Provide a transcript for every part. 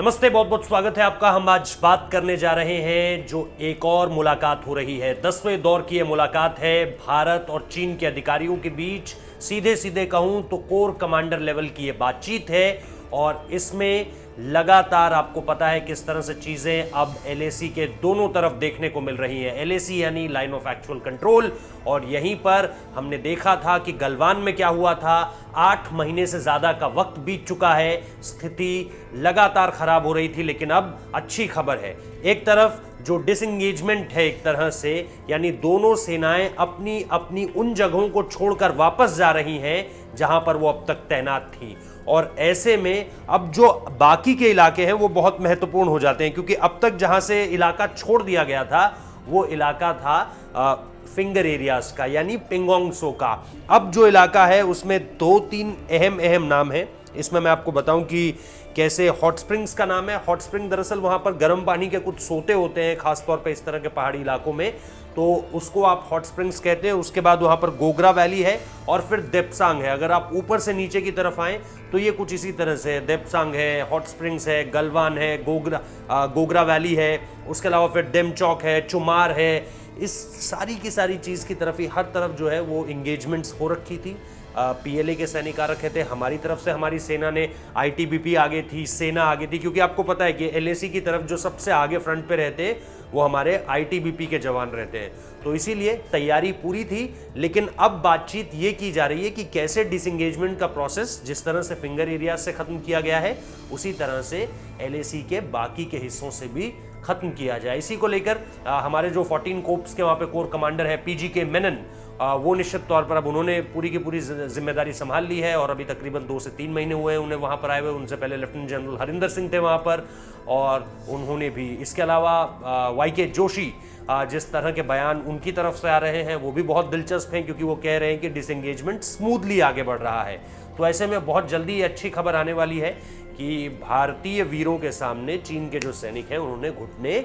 नमस्ते, बहुत बहुत स्वागत है आपका। हम आज बात करने जा रहे हैं जो एक और मुलाकात हो रही है। 10वें दौर की यह मुलाकात है भारत और चीन के अधिकारियों के बीच। सीधे सीधे कहूं तो कोर कमांडर लेवल की ये बातचीत है और इसमें लगातार आपको पता है किस तरह से चीजें अब एलएसी के दोनों तरफ देखने को मिल रही हैं। एलएसी यानी लाइन ऑफ एक्चुअल कंट्रोल, और यहीं पर हमने देखा था कि गलवान में क्या हुआ था। 8 महीने से ज्यादा का वक्त बीत चुका है, स्थिति लगातार खराब हो रही थी, लेकिन अब अच्छी खबर है। एक तरफ जो डिसएंगेजमेंट है एक तरह से, यानी दोनों सेनाएं अपनी अपनी उन जगहों को छोड़कर वापस जा रही हैं जहां पर वो अब तक तैनात थी, और ऐसे में अब जो बाकी के इलाके हैं वो बहुत महत्वपूर्ण हो जाते हैं, क्योंकि अब तक जहां से इलाका छोड़ दिया गया था वो इलाका था फिंगर एरियाज का, यानी पेंगोंग त्सो का। अब जो इलाका है उसमें 2-3 अहम नाम है। इसमें मैं आपको बताऊं कि कैसे हॉट स्प्रिंग्स का नाम है। हॉट स्प्रिंग दरअसल वहां पर गर्म पानी के कुछ सोते होते हैं, खासतौर पे इस तरह के पहाड़ी इलाकों में, तो उसको आप हॉट स्प्रिंग्स कहते हैं। उसके बाद वहां पर गोगरा वैली है और फिर देप्सांग है। अगर आप ऊपर से नीचे की तरफ आए तो ये कुछ इसी तरह से है। देप्सांग है, हॉट स्प्रिंग्स है, गलवान है, गोगरा वैली है, उसके अलावा फिर डेमचौक है, चुमार है। इस सारी की सारी चीज़ की तरफ ही हर तरफ जो है वो इंगेजमेंट्स हो रखी थी। पीएलए के सैनिक आ रखे थे, हमारी तरफ से हमारी सेना ने, आईटीबीपी आगे थी, सेना आगे थी, क्योंकि आपको पता है कि एलएसी की तरफ जो सबसे आगे फ्रंट पे रहते हैं वो हमारे आईटीबीपी के जवान रहते हैं, तो इसीलिए तैयारी पूरी थी। लेकिन अब बातचीत ये की जा रही है कि कैसे डिसएंगेजमेंट का प्रोसेस, जिस तरह से फिंगर एरिया से खत्म किया गया है, उसी तरह से एलएसी के बाकी के हिस्सों से भी खत्म किया जाए। इसी को लेकर हमारे जो 14 कोर्प्स के वहाँ पे कोर कमांडर है पीजी मेनन, वो निश्चित तौर पर अब उन्होंने पूरी की पूरी जिम्मेदारी संभाल ली है, और अभी तकरीबन 2 से 3 महीने हुए हैं उन्हें वहाँ पर आए हुए। उनसे पहले लेफ्टिनेंट जनरल हरिंदर सिंह थे वहाँ पर, और उन्होंने भी, इसके अलावा वाईके जोशी, जिस तरह के बयान उनकी तरफ से आ रहे हैं वो भी बहुत दिलचस्प हैं, क्योंकि वो कह रहे हैं कि डिसएंगेजमेंट स्मूथली आगे बढ़ रहा है। तो ऐसे में बहुत जल्दी ये अच्छी खबर आने वाली है कि भारतीय वीरों के सामने चीन के जो सैनिक हैं उन्होंने घुटने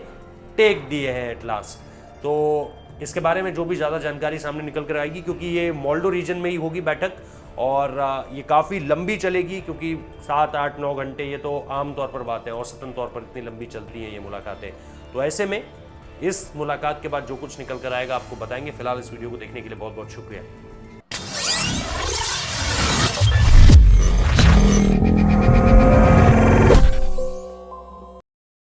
टेक दिए हैं एट लास्ट। तो इसके बारे में जो भी ज़्यादा जानकारी सामने निकल कर आएगी, क्योंकि ये मोल्डो रीजन में ही होगी बैठक, और ये काफ़ी लंबी चलेगी, क्योंकि 7, 8, 9 घंटे ये तो आम तौर पर बात है, औसतन तौर पर इतनी लंबी चलती हैं ये मुलाकातें। तो ऐसे में इस मुलाकात के बाद जो कुछ निकल कर आएगा आपको बताएंगे। फिलहाल इस वीडियो को देखने के लिए बहुत बहुत शुक्रिया।